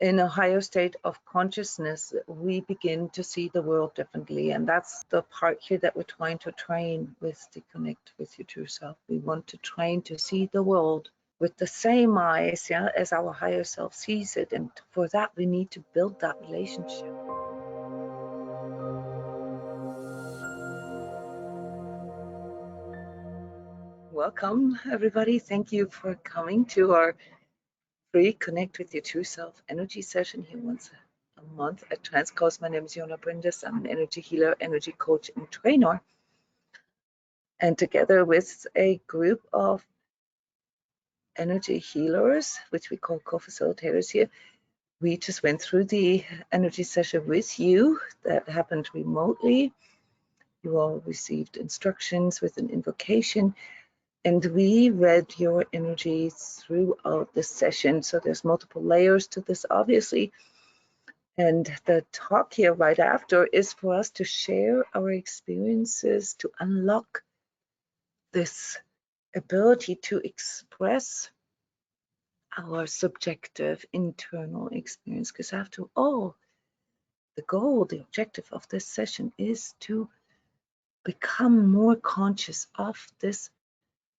in a higher state of consciousness, we begin to see the world differently. And that's the part here that we're trying to train with the Connect with Your True Self. We want to train to see the world with the same eyes, yeah, as our higher self sees it. And for that, we need to build that relationship. Welcome, everybody. Thank you for coming to our free Connect with Your True Self energy session here once a month at transCODES. My name is Jona Bryndis. I'm an energy healer, energy coach, and trainer. And together with a group of energy healers, which we call co-facilitators here, we just went through the energy session with you that happened remotely. You all received instructions with an invocation, and we read your energy throughout the session. So there's multiple layers to this, obviously. And the talk here right after is for us to share our experiences, to unlock this ability to express our subjective internal experience. Because after all, the goal, the objective of this session is to become more conscious of this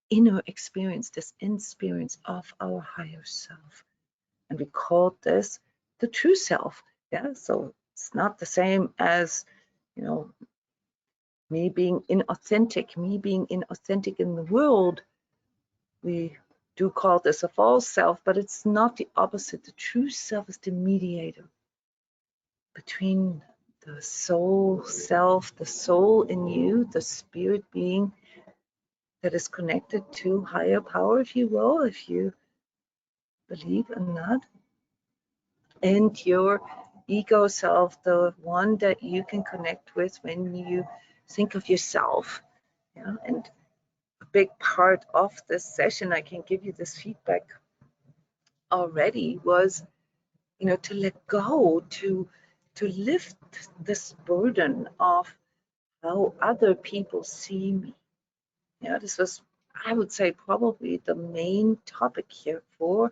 inner experience, this experience of our higher self. And we called this the true self. Yeah, so it's not the same as, you know, me being inauthentic in the world. We do call this a false self, but it's not the opposite. The true self is the mediator between the soul self, the soul in you, the spirit being that is connected to higher power, if you will, if you believe in that, and your ego self, the one that you can connect with when you think of yourself. Yeah, and a big part of this session, I can give you this feedback already, was, you know, to let go, to lift this burden of how other people see me. Yeah, this was, I would say, probably the main topic here for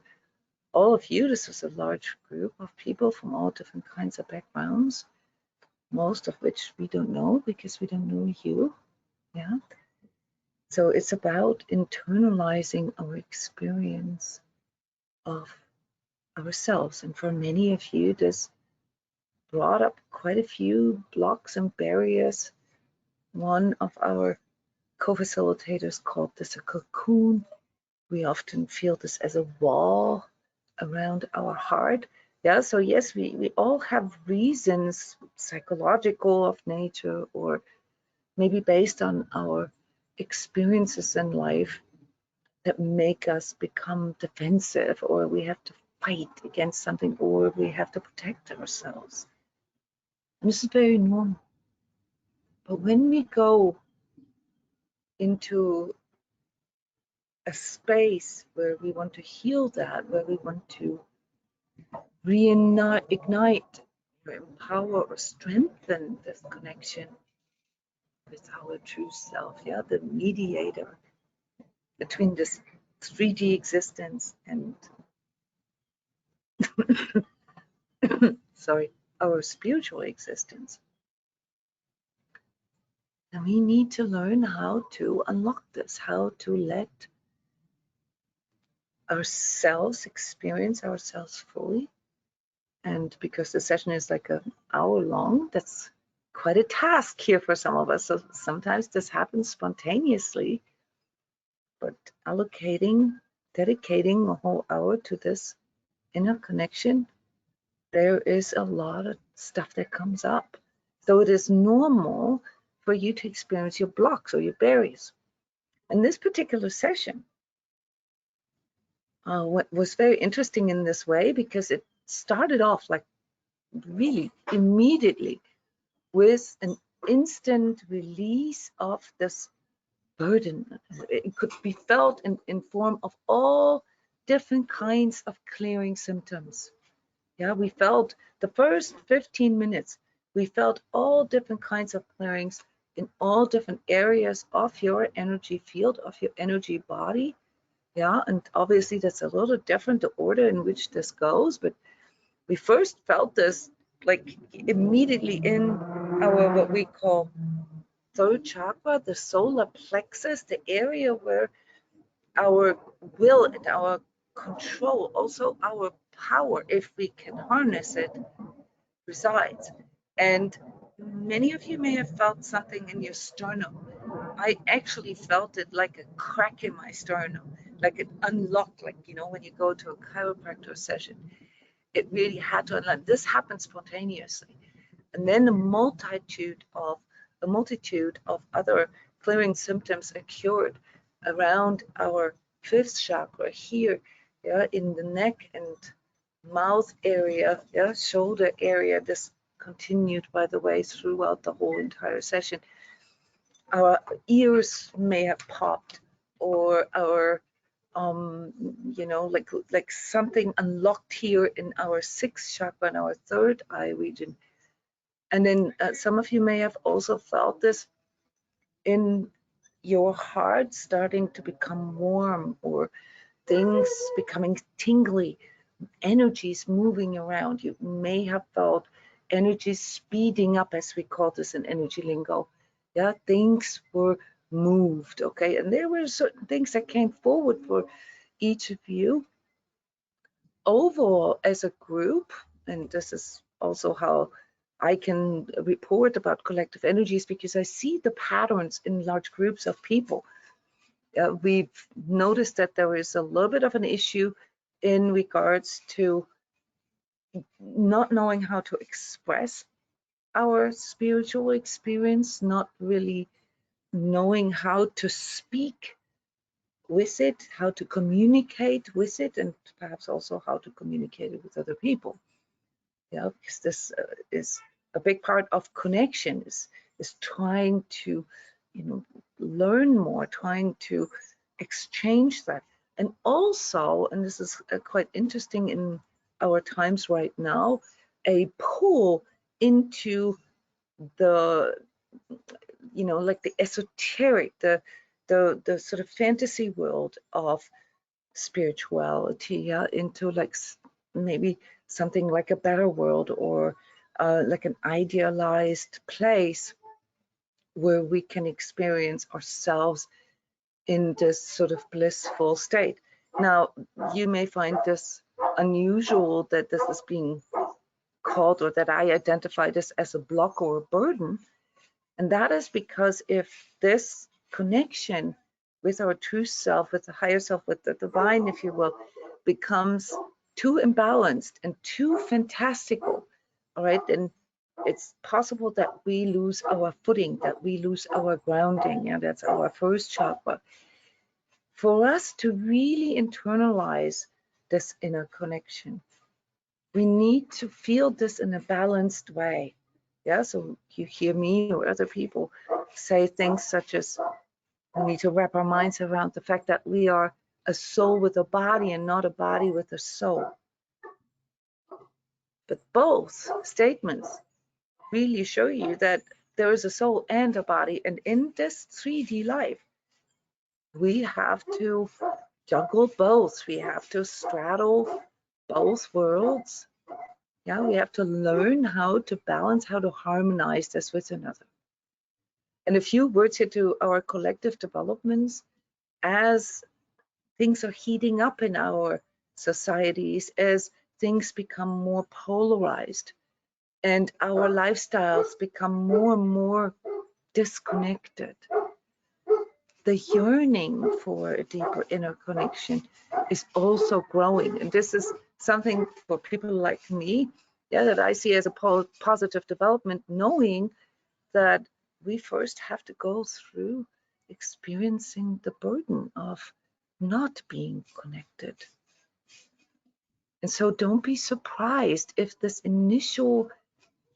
all of you. This was a large group of people from all different kinds of backgrounds, most of which we don't know because we don't know you. Yeah. So it's about internalizing our experience of ourselves. And for many of you, this brought up quite a few blocks and barriers. One of our co-facilitators called this a cocoon. We often feel this as a wall around our heart. Yeah, so yes, we all have reasons, psychological of nature, or maybe based on our experiences in life, that make us become defensive, or we have to fight against something, or we have to protect ourselves. And this is very normal. But when we go into a space where we want to heal that, where we want to reignite, or empower, or strengthen this connection with our true self, yeah, the mediator between this 3D existence and sorry, our spiritual existence. And we need to learn how to unlock this, how to let ourselves experience ourselves fully. And because the session is like an hour long, that's quite a task here for some of us. So sometimes this happens spontaneously, but dedicating a whole hour to this inner connection, there is a lot of stuff that comes up. So it is normal for you to experience your blocks or your barriers. And this particular session was very interesting in this way because it started off like really immediately with an instant release of this burden. It could be felt in form of all different kinds of clearing symptoms. Yeah, we felt the first 15 minutes, we felt all different kinds of clearings in all different areas of your energy field, of your energy body. Yeah, and obviously that's a little different, the order in which this goes, but We first felt this like immediately in our, what we call third chakra, the solar plexus, the area where our will and our control, also our power, if we can harness it, resides. And many of you may have felt something in your sternum. I actually felt it like a crack in my sternum, like it unlocked, like, you know, when you go to a chiropractor session, it really had to unlock. This happened spontaneously. And then a multitude of other clearing symptoms occurred around our fifth chakra here, yeah, in the neck and mouth area, yeah, shoulder area. This continued, by the way, throughout the whole entire session. Our ears may have popped, or our you know, like something unlocked here in our sixth chakra, in our third eye region. And then some of you may have also felt this in your heart starting to become warm, or things becoming tingly, energies moving around. You may have felt energies speeding up, as we call this in energy lingo. Yeah, things were moved, okay? And there were certain things that came forward for each of you. Overall, as a group, and this is also how I can report about collective energies, because I see the patterns in large groups of people. We've noticed that there is a little bit of an issue in regards to not knowing how to express our spiritual experience, not really knowing how to speak with it, how to communicate with it, and perhaps also how to communicate it with other people. Yeah, because this is a big part of connection, is trying to, you know, learn more, trying to exchange that. And also, and this is quite interesting in our times right now, a pull into the, you know, like the esoteric, the sort of fantasy world of spirituality, yeah, into like maybe something like a better world, or like an idealized place where we can experience ourselves in this sort of blissful state. Now, you may find this unusual that this is being called, or that I identify this as a block or a burden. And that is because if this connection with our true self, with the higher self, with the divine, if you will, becomes too imbalanced and too fantastical, all right, then it's possible that we lose our footing, that we lose our grounding. Yeah, that's our first chakra. For us to really internalize this inner connection, we need to feel this in a balanced way. Yeah, so you hear me or other people say things such as, we need to wrap our minds around the fact that we are a soul with a body and not a body with a soul. But both statements really show you that there is a soul and a body, and in this 3D life, we have to juggle both. We have to straddle both worlds. Yeah, we have to learn how to balance, how to harmonize this with another. And a few words here to our collective developments. As things are heating up in our societies, as things become more polarized, and our lifestyles become more and more disconnected, the yearning for a deeper inner connection is also growing. And this is something for people like me, yeah, that I see as a positive development, knowing that we first have to go through experiencing the burden of not being connected. And so don't be surprised if this initial,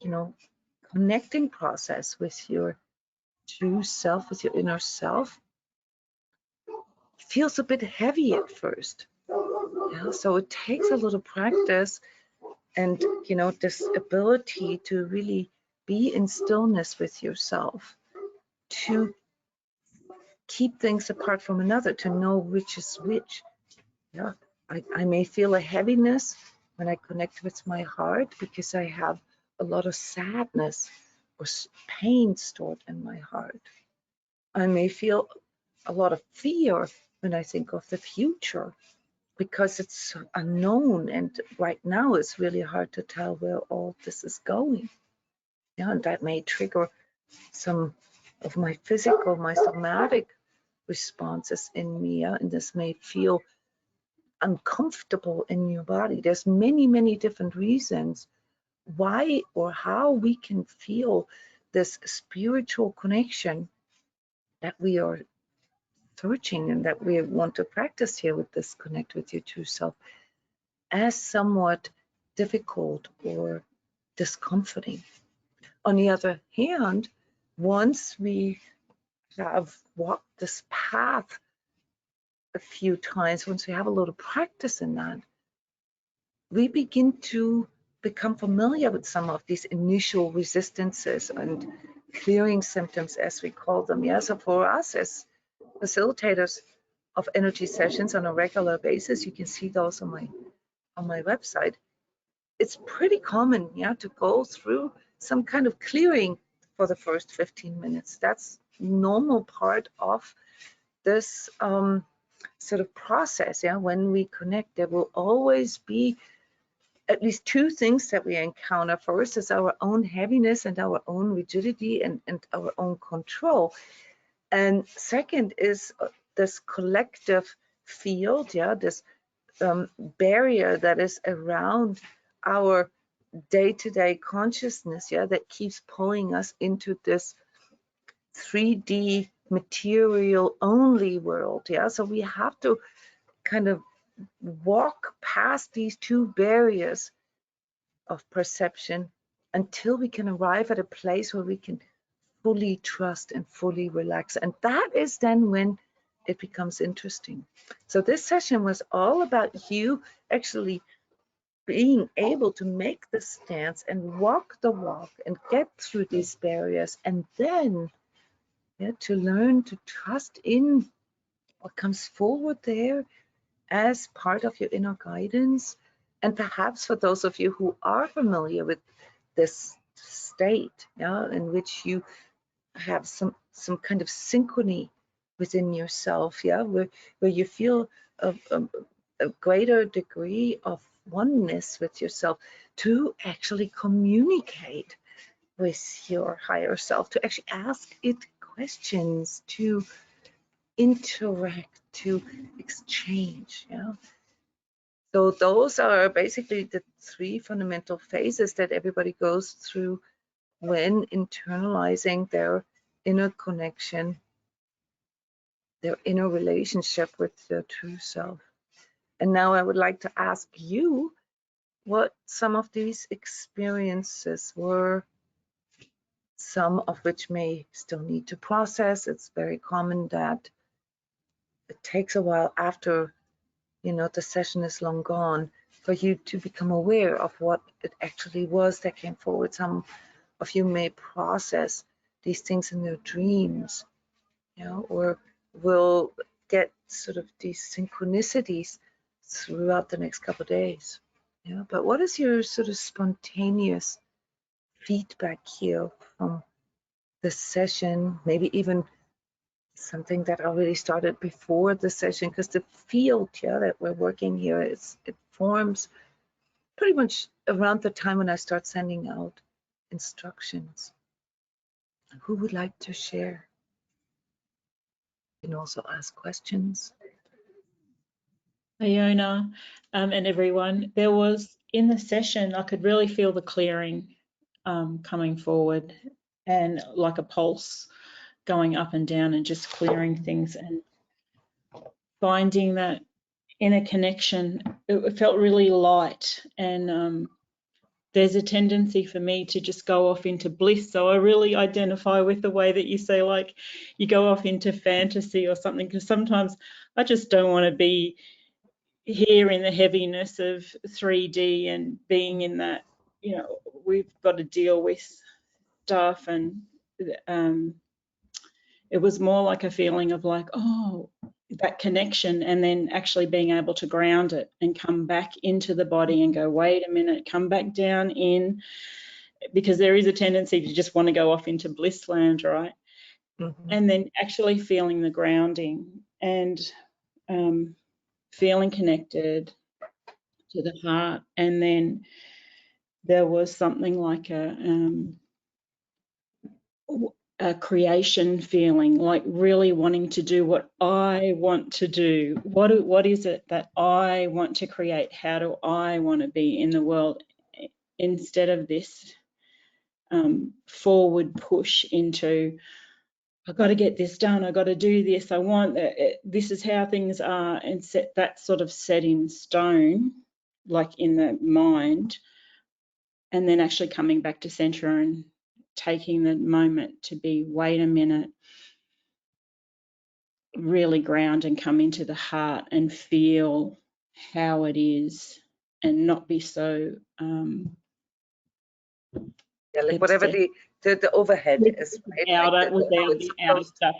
you know, connecting process with your true self, with your inner self, feels a bit heavy at first. Yeah, so it takes a little practice, and, you know, this ability to really be in stillness with yourself, to keep things apart from another, to know which is which. Yeah, I may feel a heaviness when I connect with my heart, because I have a lot of sadness or pain stored in my heart. I may feel a lot of fear when I think of the future, because it's unknown, and right now it's really hard to tell where all this is going. Yeah, and that may trigger some of my physical, my somatic responses in me, and this may feel uncomfortable in your body. There's many, many different reasons why or how we can feel this spiritual connection that we are searching and that we want to practice here with this connect with your true self as somewhat difficult or discomforting. On the other hand, once we have walked this path a few times, once we have a little practice in that, we begin to become familiar with some of these initial resistances and clearing symptoms, as we call them. Yeah, so for us as facilitators of energy sessions on a regular basis, you can see those on my website. It's pretty common, yeah, to go through some kind of clearing for the first 15 minutes. That's normal part of this sort of process. Yeah, when we connect, there will always be at least two things that we encounter. First is our own heaviness and our own rigidity and our own control. And second is this collective field, yeah, this barrier that is around our day-to-day consciousness, yeah, that keeps pulling us into this 3D material only world. Yeah, so we have to kind of walk past these two barriers of perception until we can arrive at a place where we can fully trust and fully relax. And that is then when it becomes interesting. So this session was all about you actually being able to make the stance and walk the walk and get through these barriers, and then to learn to trust in what comes forward there as part of your inner guidance. And perhaps for those of you who are familiar with this state, in which you have some kind of synchrony within yourself, where you feel a greater degree of oneness with yourself, to actually communicate with your higher self, to actually ask it questions, to interact, to exchange. So those are basically the three fundamental phases that everybody goes through when internalizing their inner connection, their inner relationship with their true self. And now I would like to ask you what some of these experiences were, some of which may still need to process. It's very common that it takes a while after, the session is long gone for you to become aware of what it actually was that came forward. Some of you may process these things in their dreams, or will get sort of these synchronicities throughout the next couple of days. But what is your sort of spontaneous feedback here from the session? Maybe even something that already started before the session, because the field that we're working here, it forms pretty much around the time when I start sending out instructions. Who would like to share? You can also ask questions. Hey, Jona, and everyone. There was, in the session, I could really feel the clearing coming forward, and like a pulse going up and down and just clearing things and finding that inner connection. It felt really light, and there's a tendency for me to just go off into bliss. So I really identify with the way that you say, like, you go off into fantasy or something, because sometimes I just don't want to be here in the heaviness of 3D and being in that, we've got to deal with stuff. And it was more like a feeling of like, oh, that connection, and then actually being able to ground it and come back into the body and go, wait a minute, come back down in, because there is a tendency to just want to go off into bliss land, right? And then actually feeling the grounding and feeling connected to the heart. And then there was something like a creation feeling, like really wanting to do what I want to do. What is it that I want to create? How do I want to be in the world? Instead of this forward push into, I've got to get this done, I've got to do this, I want this is how things are, and set that sort of set in stone, like in the mind, and then actually coming back to center and taking the moment to be, wait a minute, really ground and come into the heart and feel how it is, and not be so yeah, like whatever the overhead is, right? Like how it's outer supposed, stuff.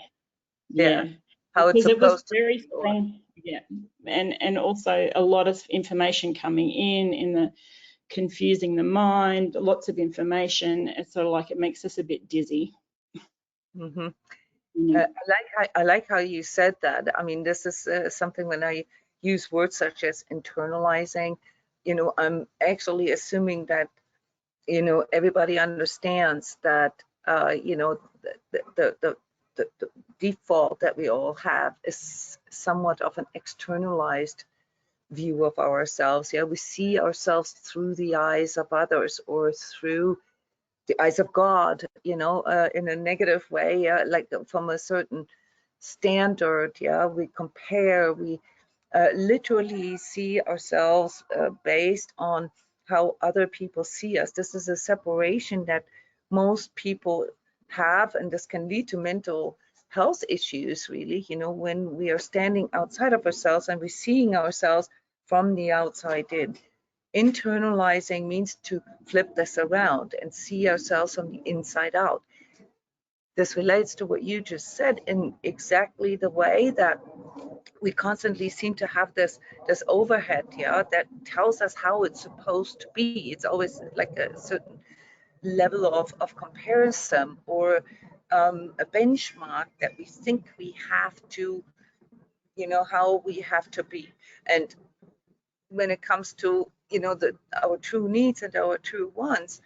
yeah, Yeah, how it's because it was supposed to very be. Or, strong. Yeah, and also a lot of information coming in the confusing the mind, lots of information. It's sort of like it makes us a bit dizzy. I like how you said that. I mean, this is something when I use words such as internalizing, I'm actually assuming that, everybody understands that, the default that we all have is somewhat of an externalized view of ourselves. Yeah, we see ourselves through the eyes of others or through the eyes of God, in a negative way, yeah, like from a certain standard. Yeah, we compare, we literally see ourselves based on how other people see us. This is a separation that most people have, and this can lead to mental health issues, really, when we are standing outside of ourselves and we're seeing ourselves from the outside in. Internalizing means to flip this around and see ourselves from the inside out. This relates to what you just said in exactly the way that we constantly seem to have this overhead, yeah, that tells us how it's supposed to be. It's always like a certain level of comparison or a benchmark that we think we have to, how we have to be. And when it comes to, our true needs and our true wants,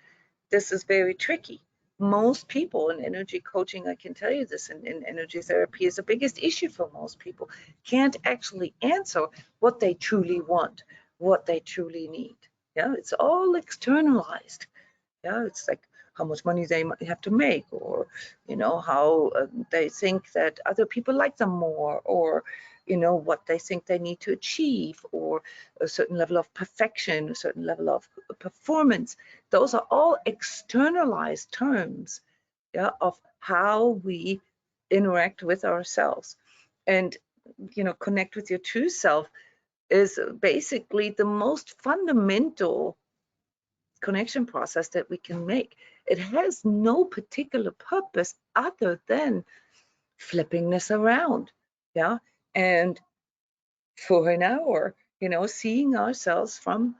this is very tricky. Most people in energy coaching, I can tell you this, in energy therapy, is the biggest issue for most people, can't actually answer what they truly want, what they truly need. Yeah, it's all externalized. Yeah, it's like how much money they might have to make, or how they think that other people like them more, or what they think they need to achieve, or a certain level of perfection, a certain level of performance. Those are all externalized terms, yeah, of how we interact with ourselves. And connect with your true self is basically the most fundamental connection process that we can make. It has no particular purpose other than flipping this around, yeah, and for an hour, seeing ourselves from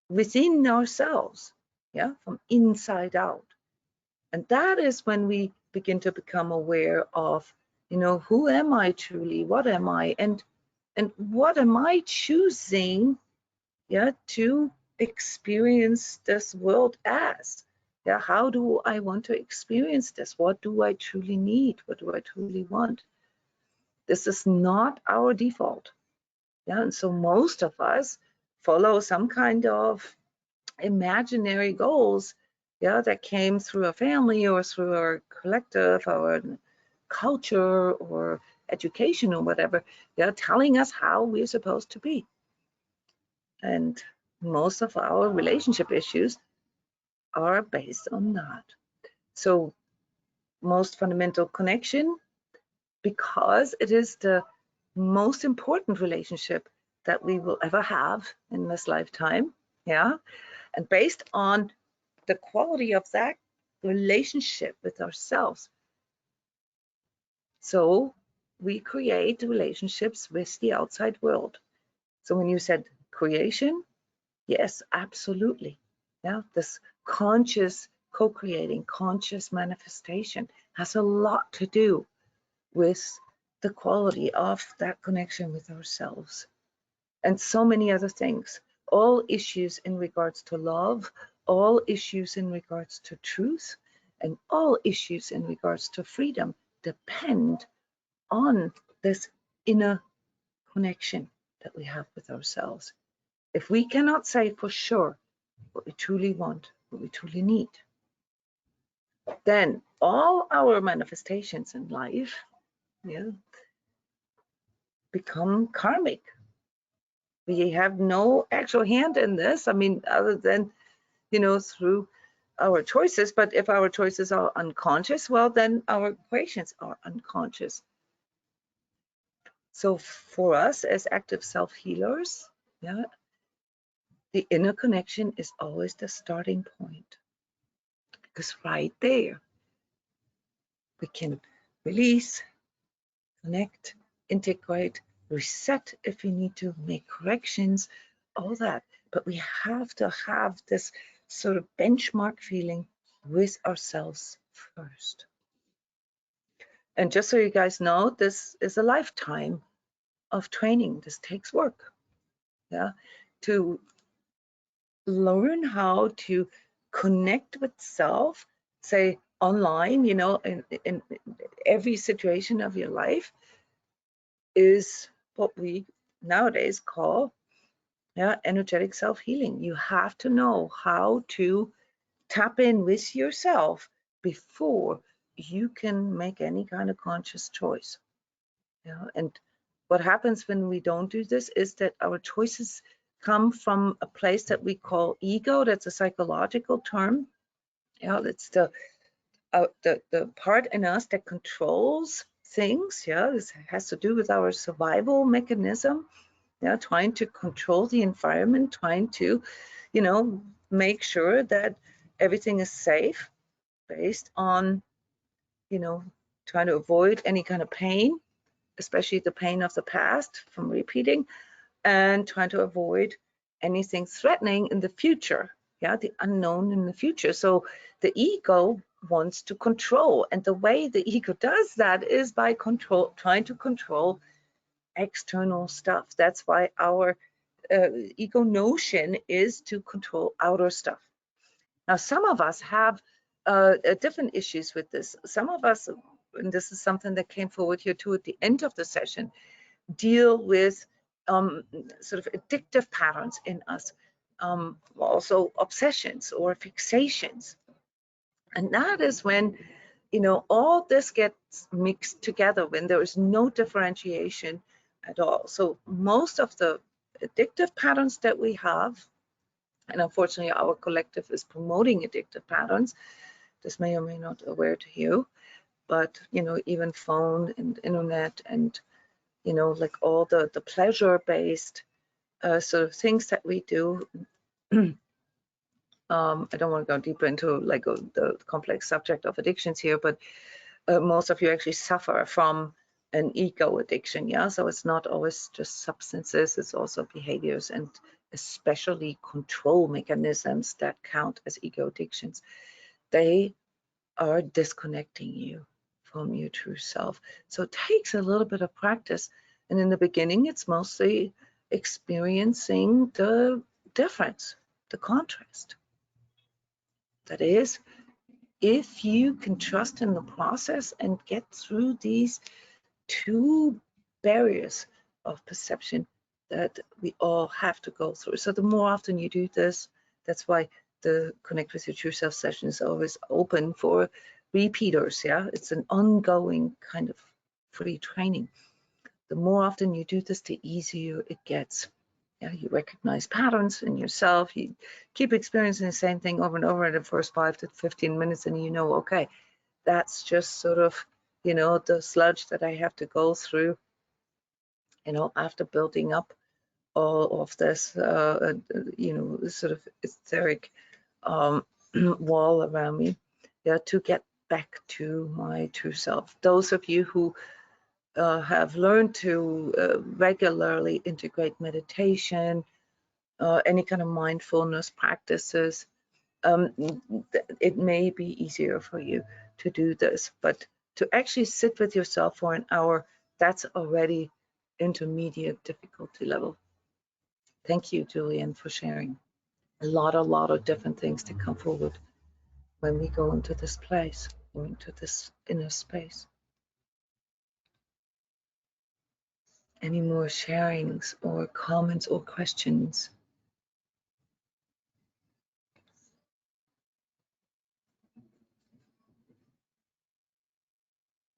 within ourselves, yeah, from inside out. And that is when we begin to become aware of, who am I truly, what am I, and what am I choosing, yeah, to experience this world as. Yeah, how do I want to experience this? What do I truly need? What do I truly want? This is not our default. Yeah, and so most of us follow some kind of imaginary goals, yeah, that came through a family or through our collective, our culture or education or whatever, yeah, telling us how we're supposed to be. And most of our relationship issues are based on that. So most fundamental connection, because it is the most important relationship that we will ever have in this lifetime, yeah, and based on the quality of that relationship with ourselves. So we create relationships with the outside world. So when you said creation, yes, absolutely. Yeah, this conscious co-creating, conscious manifestation has a lot to do with the quality of that connection with ourselves, and so many other things. All issues in regards to love, all issues in regards to truth, and all issues in regards to freedom depend on this inner connection that we have with ourselves. If we cannot say for sure what we truly want, what we truly need, then all our manifestations in life, yeah, become karmic. We have no actual hand in this. I mean, other than, through our choices. But if our choices are unconscious, well, then our equations are unconscious. So for us as active self-healers, yeah, the inner connection is always the starting point. Because right there, we can release, connect, integrate, reset if we need to, make corrections, all that. But we have to have this sort of benchmark feeling with ourselves first. And just so you guys know, this is a lifetime of training. This takes work, yeah, to learn how to connect with self, say online, in every situation of your life, is what we nowadays call, yeah, energetic self-healing. You have to know how to tap in with yourself before you can make any kind of conscious choice. Yeah, and what happens when we don't do this is that our choices come from a place that we call ego. That's a psychological term. Yeah, it's the part in us that controls things. Yeah, this has to do with our survival mechanism. Yeah, trying to control the environment, trying to, make sure that everything is safe, based on, trying to avoid any kind of pain, especially the pain of the past from repeating, and trying to avoid anything threatening in the future. Yeah, the unknown in the future. So the ego wants to control, and the way the ego does that is by trying to control external stuff. That's why our ego notion is to control outer stuff. Now, some of us have different issues with this. Some of us, and this is something that came forward here too at the end of the session, deal with sort of addictive patterns in us, also obsessions or fixations. And that is when, all this gets mixed together, when there is no differentiation at all. So most of the addictive patterns that we have, and unfortunately our collective is promoting addictive patterns, this may or may not aware to you, but, even phone and internet and, like all the pleasure-based sort of things that we do. I don't want to go deeper into like the complex subject of addictions here, but most of you actually suffer from an ego addiction. Yeah, so it's not always just substances, it's also behaviors and especially control mechanisms that count as ego addictions. They are disconnecting you from your true self. So it takes a little bit of practice. And in the beginning, it's mostly experiencing the difference, the contrast. That is, if you can trust in the process and get through these two barriers of perception that we all have to go through. So the more often you do this, that's why the Connect with Your True Self session is always open for repeaters. Yeah, it's an ongoing kind of free training. The more often you do this, the easier it gets. Yeah, you recognize patterns in yourself. You keep experiencing the same thing over and over in the first 5 to 15 minutes, and you know, okay, that's just sort of, the sludge that I have to go through, after building up all of this, sort of etheric wall around me, yeah, to get back to my true self. Those of you who have learned to regularly integrate meditation, any kind of mindfulness practices, it may be easier for you to do this. But to actually sit with yourself for an hour, that's already intermediate difficulty level. Thank you, Julian, for sharing. A lot of different things to come forward when we go into this place, or into this inner space. Any more sharings or comments or questions?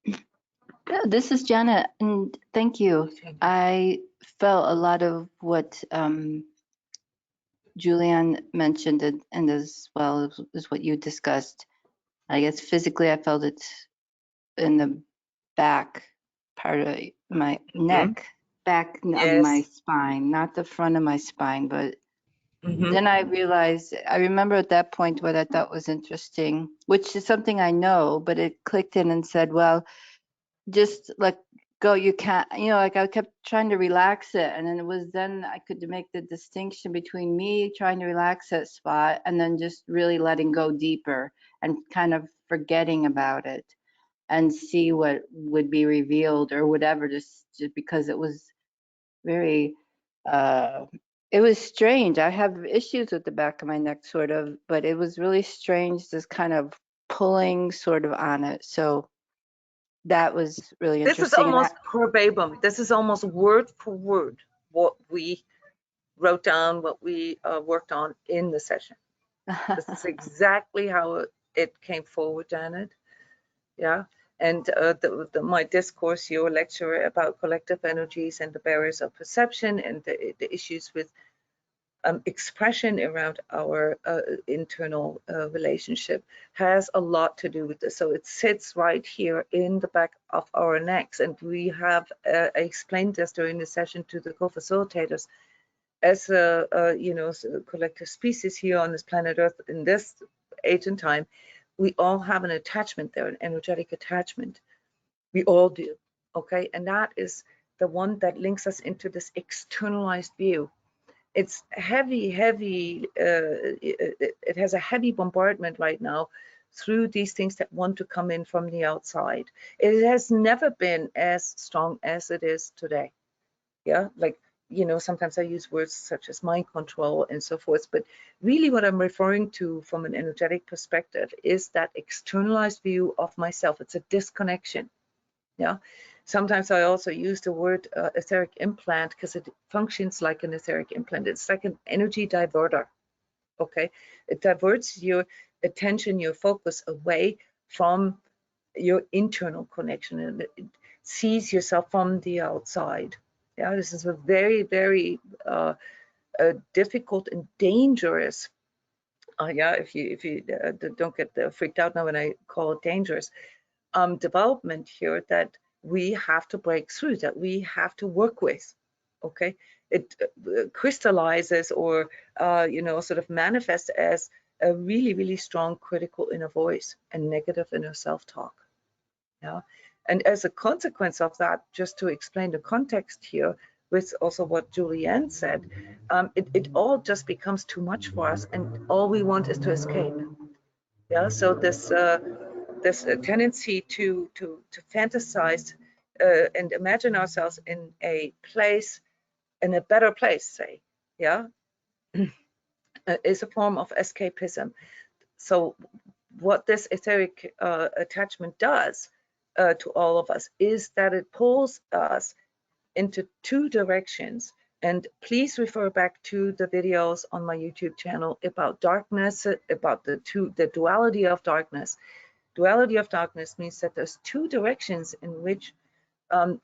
Yeah, this is Jona, and thank you. I felt a lot of what Julian mentioned, and as well as what you discussed. I guess physically, I felt it in the back part of my neck, back of my spine, not the front of my spine, but then I realized, I remember at that point what I thought was interesting, which is something I know, but it clicked in and said, well, just let go. You can't, like I kept trying to relax it. And then I could make the distinction between me trying to relax that spot and then just really letting go deeper and kind of forgetting about it and see what would be revealed or whatever, just because it was very, it was strange. I have issues with the back of my neck sort of, but it was really strange, this kind of pulling sort of on it. So that was really interesting. This is almost verbatim. This is almost word for word what we wrote down, what we worked on in the session. This is exactly how it came forward, Janet. Yeah. And my discourse, your lecture about collective energies and the barriers of perception and the issues with expression around our internal relationship has a lot to do with this. So it sits right here in the back of our necks. And we have explained this during the session to the co-facilitators. As a collective species here on this planet Earth in this age and time, we all have an attachment there, an energetic attachment. We all do, okay? And that is the one that links us into this externalized view. It's heavy, it has a heavy bombardment right now through these things that want to come in from the outside. It has never been as strong as it is today. Yeah, like, sometimes I use words such as mind control and so forth, but really what I'm referring to from an energetic perspective is that externalized view of myself. It's a disconnection. Yeah. Sometimes I also use the word etheric implant because it functions like an etheric implant. It's like an energy diverter. Okay. It diverts your attention, your focus away from your internal connection, and it sees yourself from the outside. Yeah, this is a very, very difficult and dangerous. Yeah, if you don't get freaked out now when I call it dangerous, development here that we have to break through, that we have to work with. Okay, it crystallizes or sort of manifests as a really, really strong critical inner voice and negative inner self-talk. Yeah, and as a consequence of that, just to explain the context here, with also what Julianne said, it all just becomes too much for us, and all we want is to escape. Yeah, so this tendency to fantasize and imagine ourselves in a place, in a better place, say, yeah, is a form of escapism. So what this etheric attachment does to all of us is that it pulls us into two directions. And please refer back to the videos on my YouTube channel about darkness, about the duality of darkness. Duality of darkness means that there's two directions in which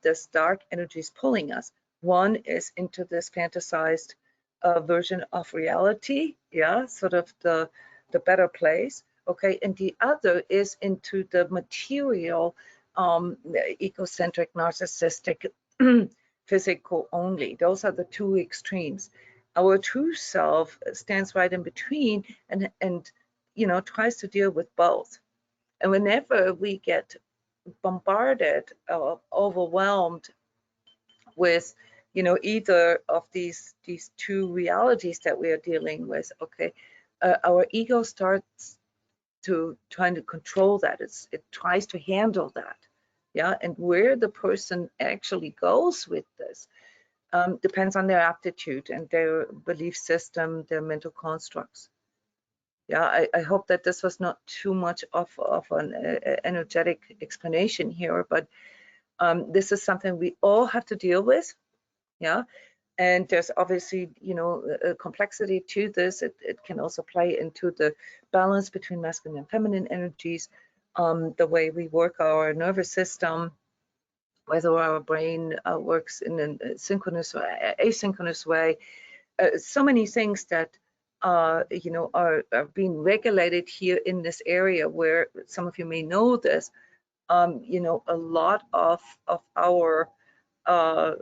this dark energy is pulling us. One is into this fantasized version of reality, yeah, sort of the better place, okay, and the other is into the material, egocentric, narcissistic, physical only. Those are the two extremes. Our true self stands right in between and tries to deal with both. And whenever we get bombarded, overwhelmed with, you know, either of these two realities that we are dealing with, okay, our ego starts to trying to control that. It tries to handle that, yeah. And where the person actually goes with this depends on their aptitude and their belief system, their mental constructs. Yeah, I hope that this was not too much of an energetic explanation here, but this is something we all have to deal with, yeah. And there's obviously, you know, a complexity to this. It can also play into the balance between masculine and feminine energies, the way we work our nervous system, whether our brain works in a synchronous or asynchronous way. So many things that you know, are being regulated here in this area, where some of you may know this. You know, a lot of our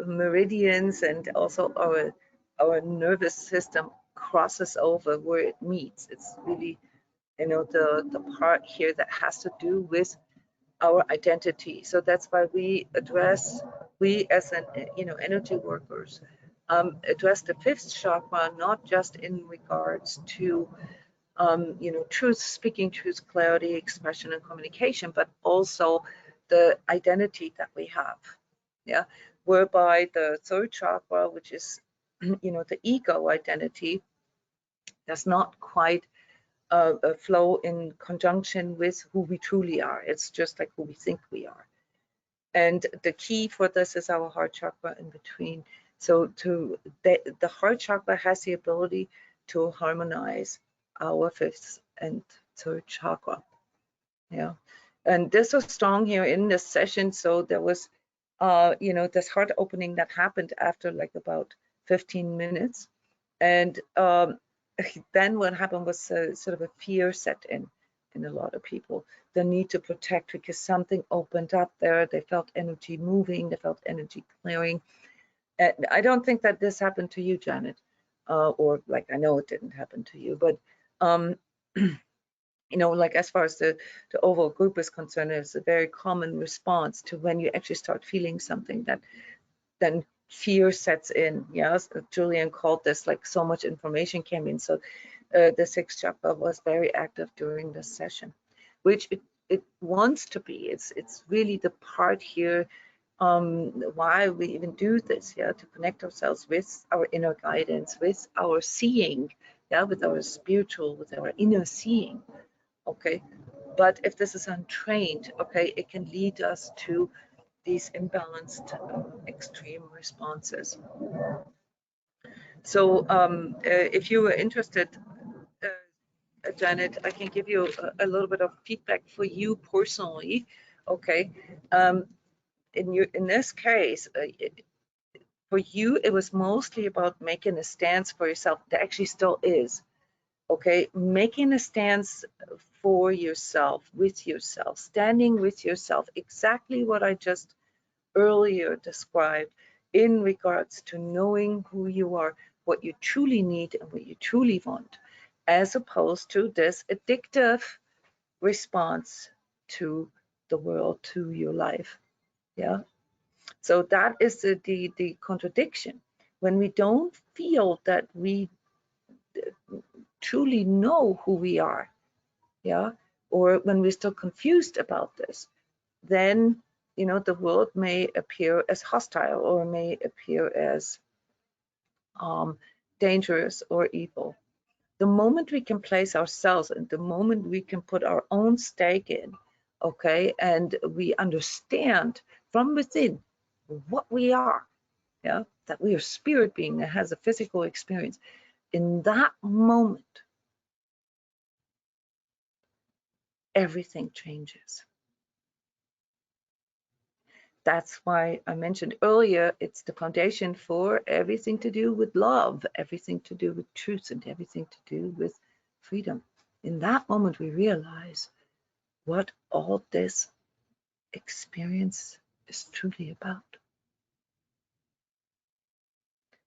meridians and also our nervous system crosses over where it meets. It's really, you know, the part here that has to do with our identity. So that's why we as an, you know, energy workers, address the fifth chakra, not just in regards to you know, truth, speaking truth, clarity, expression, and communication, but also the identity that we have, yeah, whereby the third chakra, which is, you know, the ego identity, does not quite flow in conjunction with who we truly are. It's just like who we think we are. And the key for this is our heart chakra in between. So the heart chakra has the ability to harmonize our fifth and third chakra. Yeah, and this was strong here in this session. So there was, you know, this heart opening that happened after like about 15 minutes, and then what happened was sort of a fear set in a lot of people. The need to protect because something opened up there. They felt energy moving. They felt energy clearing. And I don't think that this happened to you, Janet, or like I know it didn't happen to you, but you know, like as far as the overall group is concerned, it's a very common response to when you actually start feeling something that then fear sets in. Yes, Julian called this like so much information came in. So the sixth chakra was very active during this session, which it wants to be. It's really the part here why we even do this, yeah, to connect ourselves with our inner guidance, with our seeing, yeah, with our spiritual, with our inner seeing. Okay, but if this is untrained, okay, it can lead us to these imbalanced extreme responses. So if you were interested, Janet, I can give you a little bit of feedback for you personally. Okay, in this case, for you, it was mostly about making a stance for yourself. There actually still is. Okay, making a stance for yourself, with yourself, standing with yourself, exactly what I just earlier described in regards to knowing who you are, what you truly need and what you truly want, as opposed to this addictive response to the world, to your life. Yeah. So that is the contradiction. When we don't feel that we truly know who we are, yeah, or when we're still confused about this, then, you know, the world may appear as hostile or may appear as dangerous or evil. The moment we can place ourselves and the moment we can put our own stake in, okay, and we understand from within what we are, yeah, that we are spirit being that has a physical experience, in that moment, everything changes. That's why I mentioned earlier, it's the foundation for everything to do with love, everything to do with truth, and everything to do with freedom. In that moment, we realize what all this experience is truly about.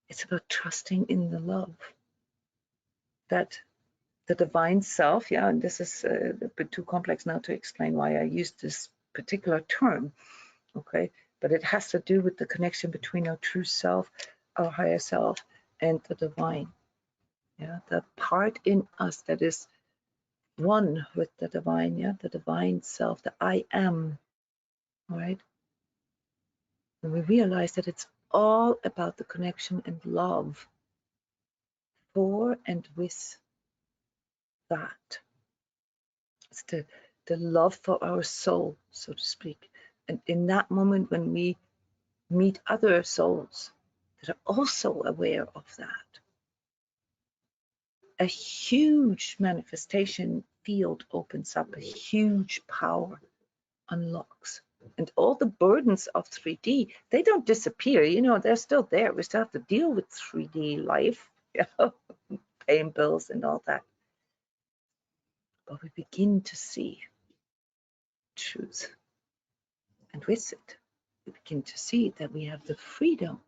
It's about trusting in the love that the divine self, yeah, and this is a bit too complex now to explain why I use this particular term, okay? But it has to do with the connection between our true self, our higher self, and the divine. Yeah, the part in us that is one with the divine, yeah, the divine self, the I am, right? And we realize that it's all about the connection and love for and with that. It's the love for our soul, so to speak. And in that moment when we meet other souls that are also aware of that, a huge manifestation field opens up, a huge power unlocks. And all the burdens of 3D, they don't disappear, you know, they're still there. We still have to deal with 3D life, you know, paying bills and all that. But we begin to see truth. And with it, we begin to see that we have the freedom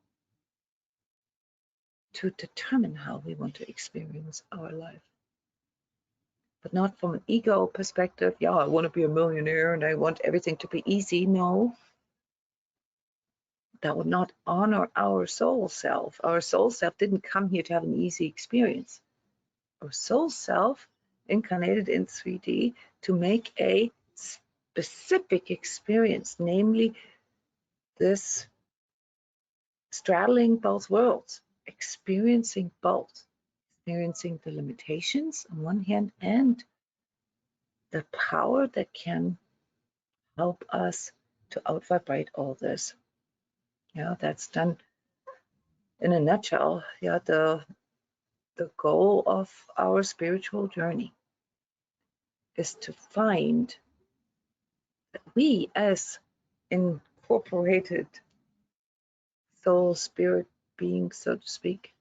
to determine how we want to experience our life. But not from an ego perspective. Yeah, I want to be a millionaire and I want everything to be easy. No, that would not honor our soul self. Our soul self didn't come here to have an easy experience. Our soul self incarnated in 3D to make a specific experience, namely this straddling both worlds, experiencing both, experiencing the limitations on one hand and the power that can help us to out-vibrate all this. Yeah, that's done in a nutshell. Yeah, the goal of our spiritual journey is to find that we as incorporated soul spirit beings, so to speak,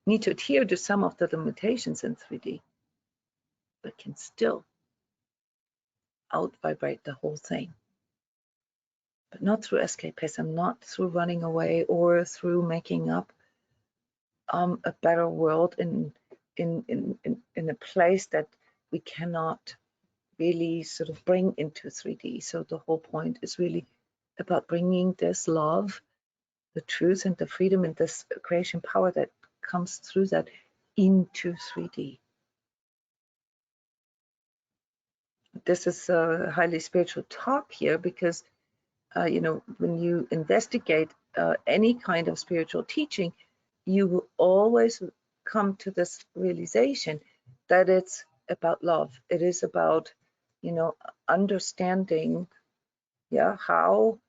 need to adhere to some of the limitations in 3D, but can still out-vibrate the whole thing. But not through escapism, not through running away or through making up a better world in a place that we cannot really sort of bring into 3D. So the whole point is really about bringing this love, the truth and the freedom and this creation power that comes through that into 3D. This is a highly spiritual talk here because, you know, when you investigate any kind of spiritual teaching, you will always come to this realization that it's about love. It is about, you know, understanding, yeah, how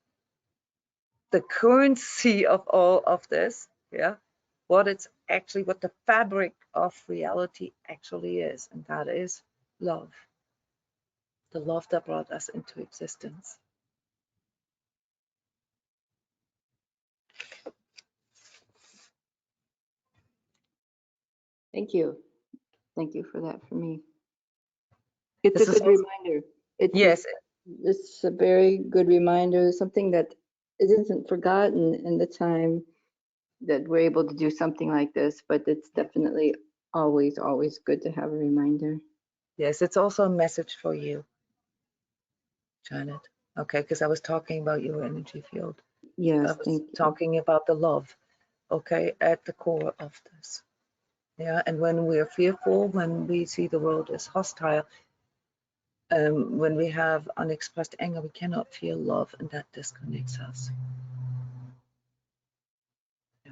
the currency of all of this, yeah, what it's actually, what the fabric of reality actually is, and that is love. The love that brought us into existence. Thank you. Thank you for that for me. It's This a is good also, reminder. yes, It's a very good reminder, something that it isn't forgotten in the time that we're able to do something like this, but it's definitely always, always good to have a reminder. yes, it's also a message for you, Janet. Okay, because I was talking about your energy field. Yes, I was thank you. talking about the love, okay, at the core of this. Yeah, and when we are fearful, when we see the world as hostile, when we have unexpressed anger, we cannot feel love, and that disconnects us.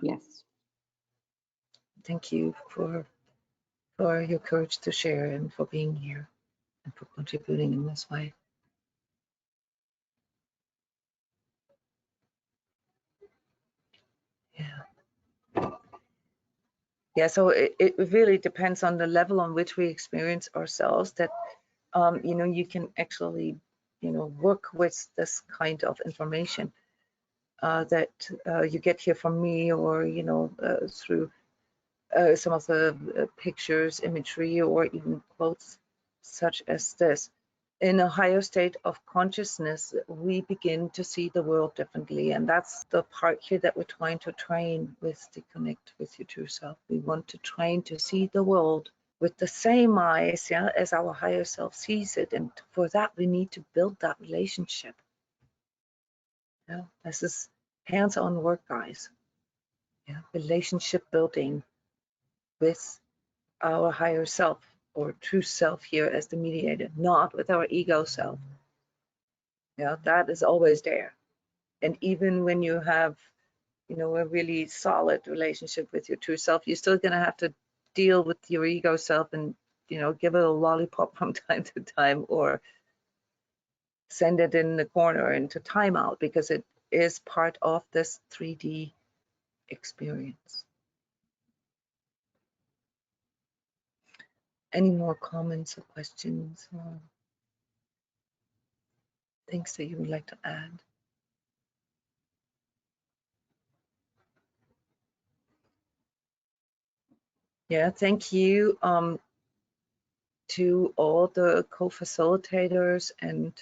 Yes. Thank you for your courage to share and for being here and for contributing in this way. Yeah. Yeah, so it really depends on the level on which we experience ourselves that, you know, you can actually, you know, work with this kind of information that you get here from me or, you know, through some of the pictures, imagery, or even quotes such as this. In a higher state of consciousness, we begin to see the world differently. And that's the part here that we're trying to train with the connect with your true self. We want to train to see the world with the same eyes, yeah, as our higher self sees it. And for that, we need to build that relationship. Yeah, this is hands-on work, guys. Yeah, relationship building with our higher self, or true self here as the mediator, not with our ego self. Yeah, that is always there. And even when you have, you know, a really solid relationship with your true self, you're still going to have to deal with your ego self and, you know, give it a lollipop from time to time, or send it in the corner into timeout, because it is part of this 3D experience. Any more comments or questions or things that you would like to add? Yeah, thank you to all the co-facilitators and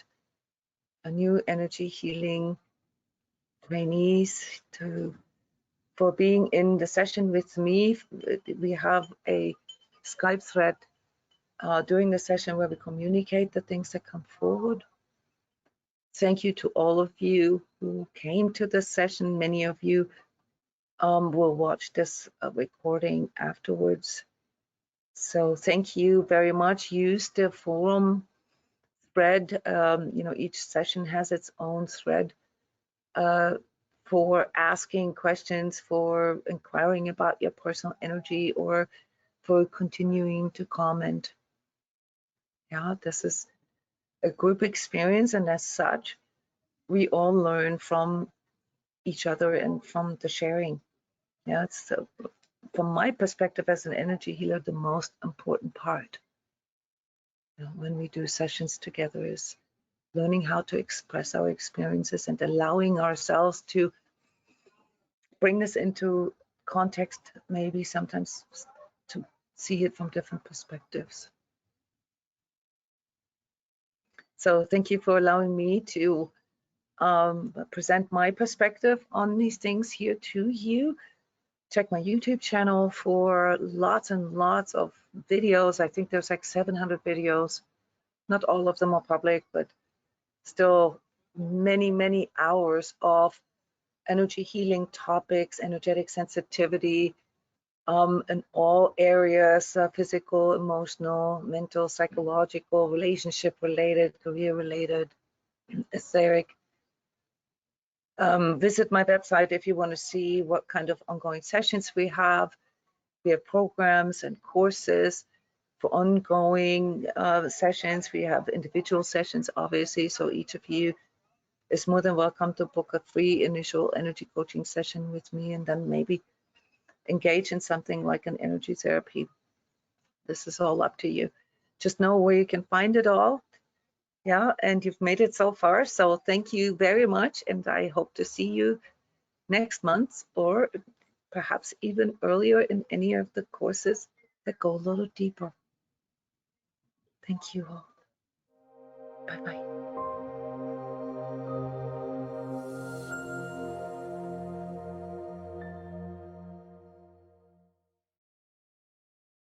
a new energy healing trainees for being in the session with me. We have a Skype thread during the session where we communicate the things that come forward. Thank you to all of you who came to this session. Many of you will watch this recording afterwards. So thank you very much. Use the forum thread. You know, each session has its own thread for asking questions, for inquiring about your personal energy, or for continuing to comment. Yeah, this is a group experience, and as such, we all learn from each other and from the sharing. Yeah, it's from my perspective as an energy healer, the most important part, you know, when we do sessions together, is learning how to express our experiences and allowing ourselves to bring this into context, maybe sometimes to see it from different perspectives. So thank you for allowing me to present my perspective on these things here to you. Check my YouTube channel for lots and lots of videos. I think there's like 700 videos. Not all of them are public, but still many, many hours of energy healing topics, energetic sensitivity, in all areas, physical, emotional, mental, psychological, relationship related, career related, etheric. Visit my website if you want to see what kind of ongoing sessions we have. We have programs and courses for ongoing sessions. We have individual sessions, obviously, so each of you is more than welcome to book a free initial energy coaching session with me, and then maybe engage in something like an energy therapy. This is all up to you. Just know where you can find it all. Yeah, and you've made it so far, so thank you very much, and I hope to see you next month, or perhaps even earlier in any of the courses that go a little deeper. Thank you all. Bye-bye.